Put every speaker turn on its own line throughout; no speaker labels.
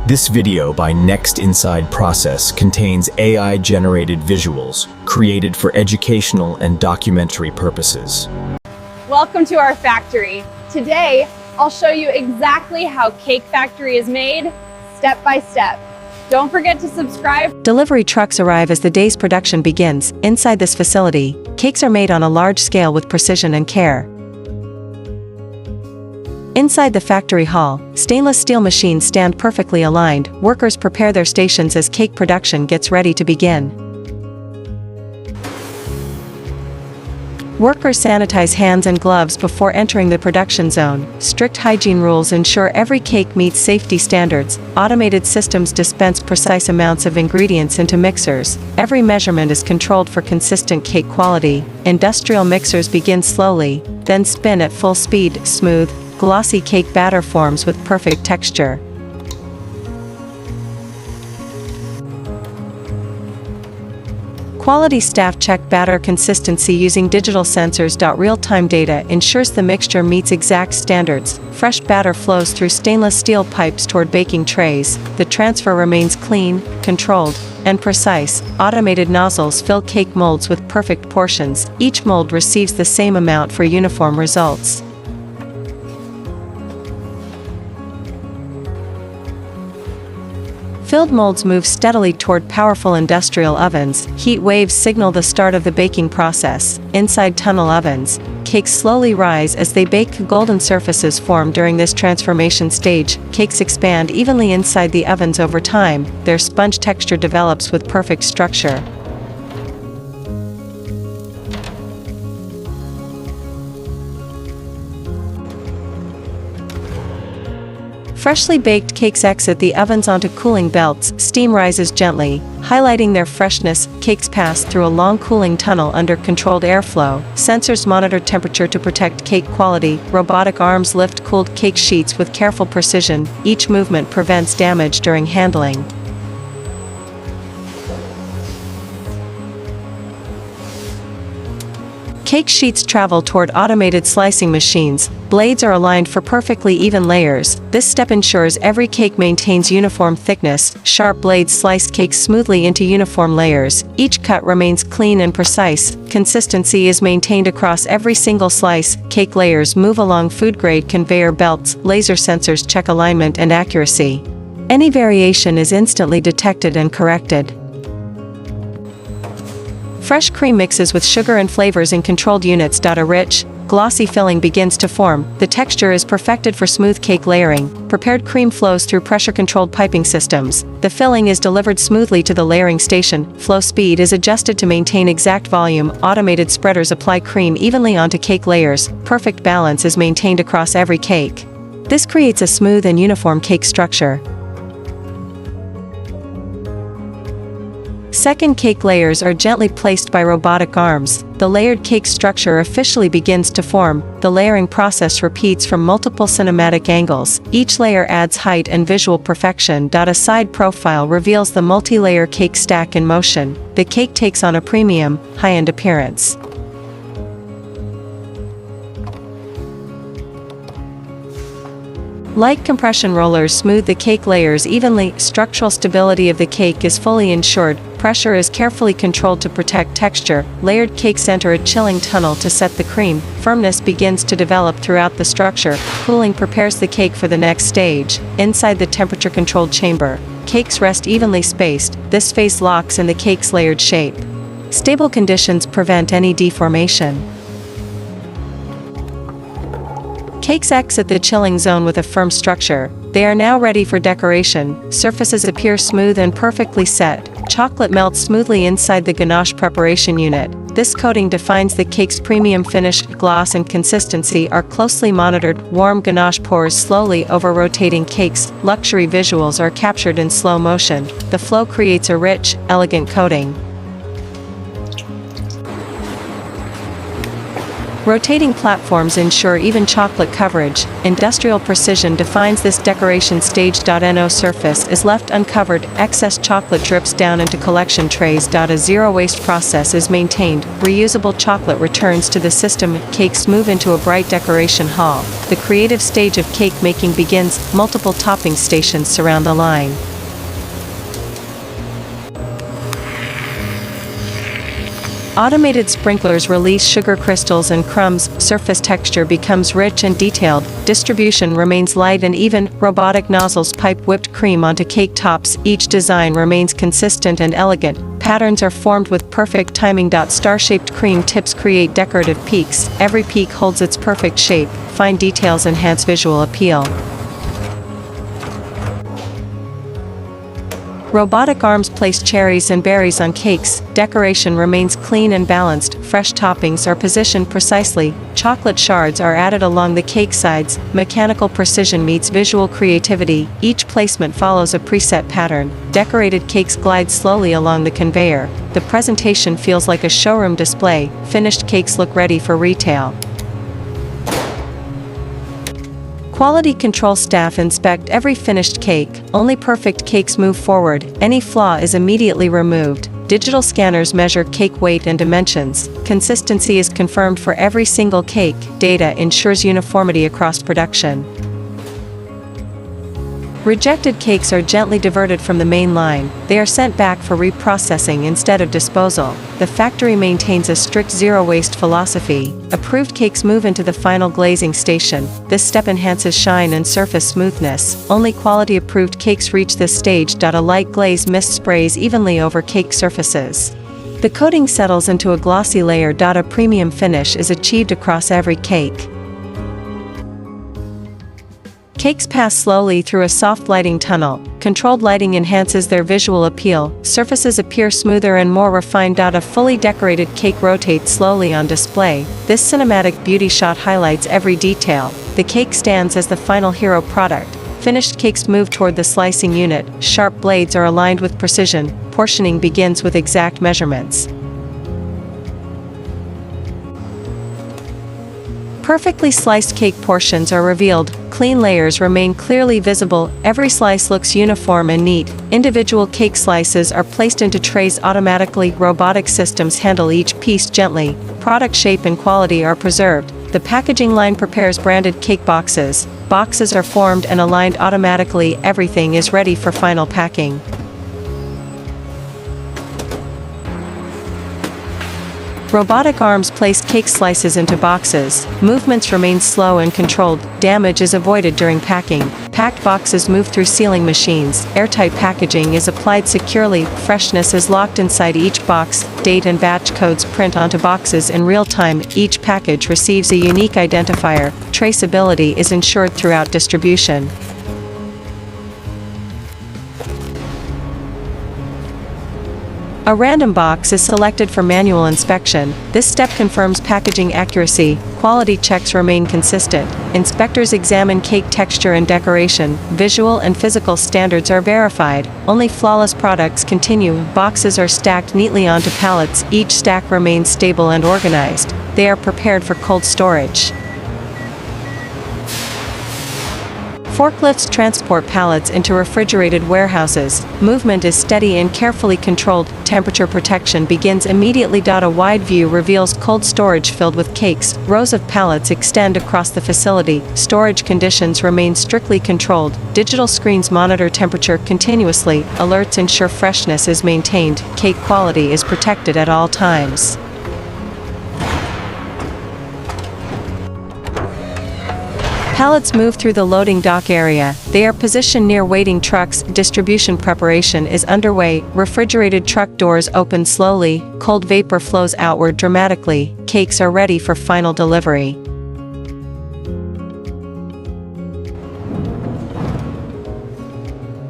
This video by Next Inside Process contains AI-generated visuals created for educational and documentary purposes.
Welcome to our factory. Today, I'll show you exactly how Cake Factory is made, step by step. Don't forget to subscribe.
Delivery trucks arrive as the day's production begins. Inside this facility, cakes are made on a large scale with precision and care. Inside the factory hall, stainless steel machines stand perfectly aligned. Workers prepare their stations as cake production gets ready to begin. Workers sanitize hands and gloves before entering the production zone. Strict hygiene rules ensure every cake meets safety standards. Automated systems dispense precise amounts of ingredients into mixers. Every measurement is controlled for consistent cake quality. Industrial mixers begin slowly, then spin at full speed. Smooth, glossy cake batter forms with perfect texture. Quality staff check batter consistency using digital sensors. Real-time data ensures the mixture meets exact standards. Fresh batter flows through stainless steel pipes toward baking trays. The transfer remains clean, controlled, and precise. Automated nozzles fill cake molds with perfect portions. Each mold receives the same amount for uniform results. Filled molds move steadily toward powerful industrial ovens. Heat waves signal the start of the baking process. Inside tunnel ovens, cakes slowly rise as they bake. Golden surfaces form during this transformation stage. Cakes expand evenly inside the ovens over time. Their sponge texture develops with perfect structure. Freshly baked cakes exit the ovens onto cooling belts. Steam rises gently, highlighting their freshness. Cakes pass through a long cooling tunnel under controlled airflow. Sensors monitor temperature to protect cake quality. Robotic arms lift cooled cake sheets with careful precision. Each movement prevents damage during handling. Cake sheets travel toward automated slicing machines. Blades are aligned for perfectly even layers. This step ensures every cake maintains uniform thickness. Sharp blades slice cakes smoothly into uniform layers. Each cut remains clean and precise. Consistency is maintained across every single slice. Cake layers move along food-grade conveyor belts. Laser sensors check alignment and accuracy. Any variation is instantly detected and corrected. Fresh cream mixes with sugar and flavors in controlled units. A rich, glossy filling begins to form. The texture is perfected for smooth cake layering. Prepared cream flows through pressure-controlled piping systems. The filling is delivered smoothly to the layering station. Flow speed is adjusted to maintain exact volume. Automated spreaders apply cream evenly onto cake layers. Perfect balance is maintained across every cake. This creates a smooth and uniform cake structure. Second cake layers are gently placed by robotic arms. The layered cake structure officially begins to form. The layering process repeats from multiple cinematic angles. Each layer adds height and visual perfection. A side profile reveals the multi-layer cake stack in motion. The cake takes on a premium, high-end appearance. Light compression rollers smooth the cake layers evenly. Structural stability of the cake is fully ensured. Pressure is carefully controlled to protect texture. Layered cakes enter a chilling tunnel to set the cream. Firmness begins to develop throughout the structure. Cooling prepares the cake for the next stage. Inside the temperature-controlled chamber, cakes rest evenly spaced. This phase locks in the cake's layered shape. Stable conditions prevent any deformation. Cakes exit the chilling zone with a firm structure. They are now ready for decoration. Surfaces appear smooth and perfectly set. Chocolate melts smoothly inside the ganache preparation unit. This coating defines the cake's premium finish. Gloss and consistency are closely monitored. Warm ganache pours slowly over rotating cakes. Luxury visuals are captured in slow motion. The flow creates a rich, elegant coating. Rotating platforms ensure even chocolate coverage. Industrial precision defines this decoration stage. No surface is left uncovered, excess chocolate drips down into collection trays. A zero waste process is maintained, reusable chocolate returns to the system, cakes move into a bright decoration hall. The creative stage of cake making begins, multiple topping stations surround the line. Automated sprinklers release sugar crystals and crumbs, surface texture becomes rich and detailed, distribution remains light and even, robotic nozzles pipe whipped cream onto cake tops, each design remains consistent and elegant, patterns are formed with perfect timing. Star-shaped cream tips create decorative peaks, every peak holds its perfect shape, fine details enhance visual appeal. Robotic arms place cherries and berries on cakes, decoration remains clean and balanced, fresh toppings are positioned precisely, chocolate shards are added along the cake sides, mechanical precision meets visual creativity, each placement follows a preset pattern, decorated cakes glide slowly along the conveyor, the presentation feels like a showroom display, finished cakes look ready for retail. Quality control staff inspect every finished cake, only perfect cakes move forward, any flaw is immediately removed. Digital scanners measure cake weight and dimensions, consistency is confirmed for every single cake, data ensures uniformity across production. Rejected cakes are gently diverted from the main line, they are sent back for reprocessing instead of disposal. The factory maintains a strict zero-waste philosophy. Approved cakes move into the final glazing station. This step enhances shine and surface smoothness. Only quality-approved cakes reach this stage. A light glaze mist sprays evenly over cake surfaces. The coating settles into a glossy layer. A premium finish is achieved across every cake. Cakes pass slowly through a soft lighting tunnel. Controlled lighting enhances their visual appeal, surfaces appear smoother and more refined. A fully decorated cake rotates slowly on display. This cinematic beauty shot highlights every detail. The cake stands as the final hero product. Finished cakes move toward the slicing unit, sharp blades are aligned with precision, portioning begins with exact measurements. Perfectly sliced cake portions are revealed, clean layers remain clearly visible, every slice looks uniform and neat, individual cake slices are placed into trays automatically, robotic systems handle each piece gently, product shape and quality are preserved, the packaging line prepares branded cake boxes, boxes are formed and aligned automatically, everything is ready for final packing. Robotic arms place cake slices into boxes, movements remain slow and controlled, damage is avoided during packing, packed boxes move through sealing machines, airtight packaging is applied securely, freshness is locked inside each box, date and batch codes print onto boxes in real time, each package receives a unique identifier, traceability is ensured throughout distribution. A random box is selected for manual inspection. This step confirms packaging accuracy, quality checks remain consistent, inspectors examine cake texture and decoration, visual and physical standards are verified, only flawless products continue, boxes are stacked neatly onto pallets, each stack remains stable and organized, they are prepared for cold storage. Forklifts transport pallets into refrigerated warehouses. Movement is steady and carefully controlled. Temperature protection begins immediately. A wide view reveals cold storage filled with cakes. Rows of pallets extend across the facility. Storage conditions remain strictly controlled. Digital screens monitor temperature continuously. Alerts ensure freshness is maintained. Cake quality is protected at all times. Pallets move through the loading dock area. They are positioned near waiting trucks. Distribution preparation is underway. Refrigerated truck doors open slowly. Cold vapor flows outward dramatically. Cakes are ready for final delivery.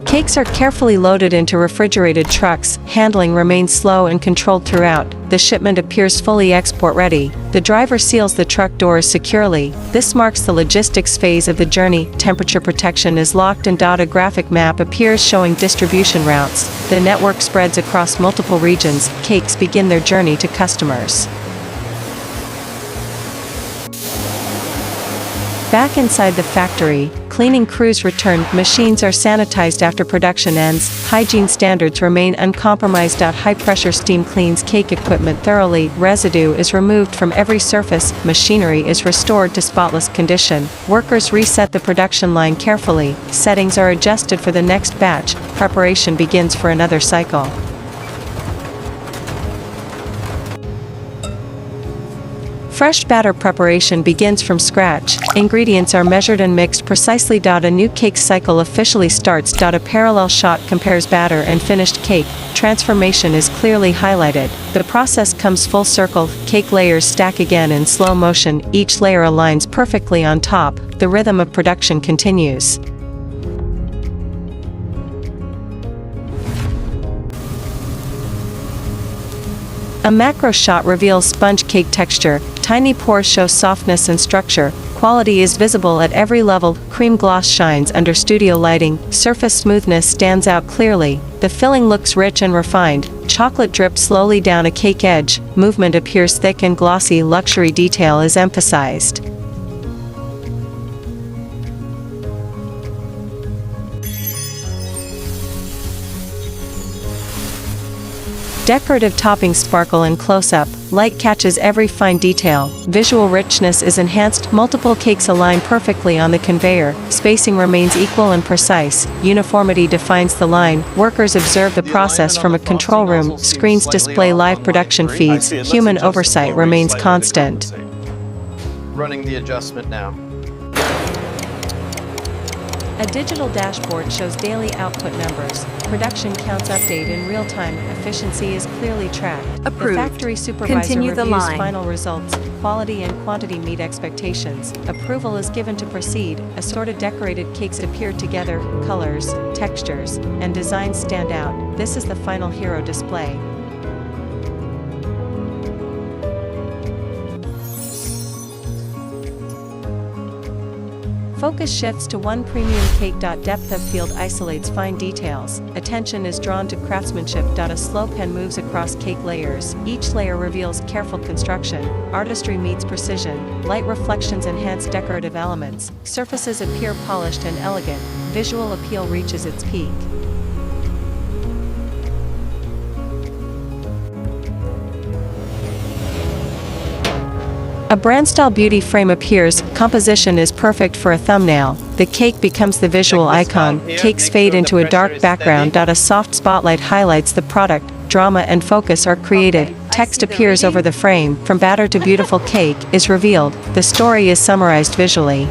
Cakes are carefully loaded into refrigerated trucks. Handling remains slow and controlled throughout. The shipment appears fully export-ready. The driver seals the truck doors securely. This marks the logistics phase of the journey. Temperature protection is locked and a graphic map appears showing distribution routes. The network spreads across multiple regions. Cakes begin their journey to customers. Back inside the factory, cleaning crews return, machines are sanitized after production ends, hygiene standards remain uncompromised. High-pressure steam cleans cake equipment thoroughly, residue is removed from every surface, machinery is restored to spotless condition, workers reset the production line carefully, settings are adjusted for the next batch, preparation begins for another cycle. Fresh batter preparation begins from scratch, ingredients are measured and mixed precisely. A new cake cycle officially starts. A parallel shot compares batter and finished cake, transformation is clearly highlighted, the process comes full circle, cake layers stack again in slow motion, each layer aligns perfectly on top, the rhythm of production continues. A macro shot reveals sponge cake texture, tiny pores show softness and structure, quality is visible at every level, cream gloss shines under studio lighting, surface smoothness stands out clearly, the filling looks rich and refined, chocolate drips slowly down a cake edge, movement appears thick and glossy, luxury detail is emphasized. Decorative toppings sparkle in close-up, light catches every fine detail, visual richness is enhanced, multiple cakes align perfectly on the conveyor, spacing remains equal and precise, uniformity defines the line, workers observe the process from a control room, screens display live production feeds, human oversight remains constant.
Running the adjustment now.
A digital dashboard shows daily output numbers, production counts update in real time, efficiency is clearly tracked.
Approved.
The factory supervisor
Continue the
reviews
line.
final results, quality and quantity meet expectations, approval is given to proceed, assorted decorated cakes appear together, colors, textures, and designs stand out, this is the final hero display. Focus shifts to one premium cake. Depth of field isolates fine details. Attention is drawn to craftsmanship. A slow pen moves across cake layers. Each layer reveals careful construction. Artistry meets precision. Light reflections enhance decorative elements. Surfaces appear polished and elegant. Visual appeal reaches its peak. A brand-style beauty frame appears, composition is perfect for a thumbnail, the cake becomes the visual icon, cakes fade into a dark background. A soft spotlight highlights the product, drama and focus are created, text appears over the frame, from batter to beautiful cake is revealed, the story is summarized visually.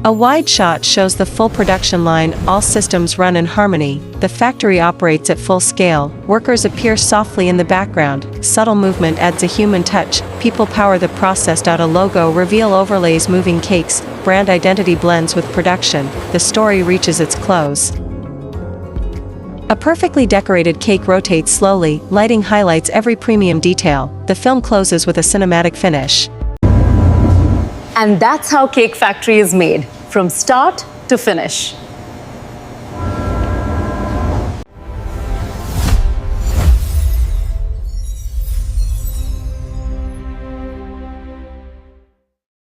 A wide shot shows the full production line, all systems run in harmony, the factory operates at full scale, workers appear softly in the background, subtle movement adds a human touch, people power the process. A logo reveal overlays moving cakes, brand identity blends with production, the story reaches its close. A perfectly decorated cake rotates slowly, lighting highlights every premium detail, the film closes with a cinematic finish.
And that's how Cake Factory is made, from start to finish.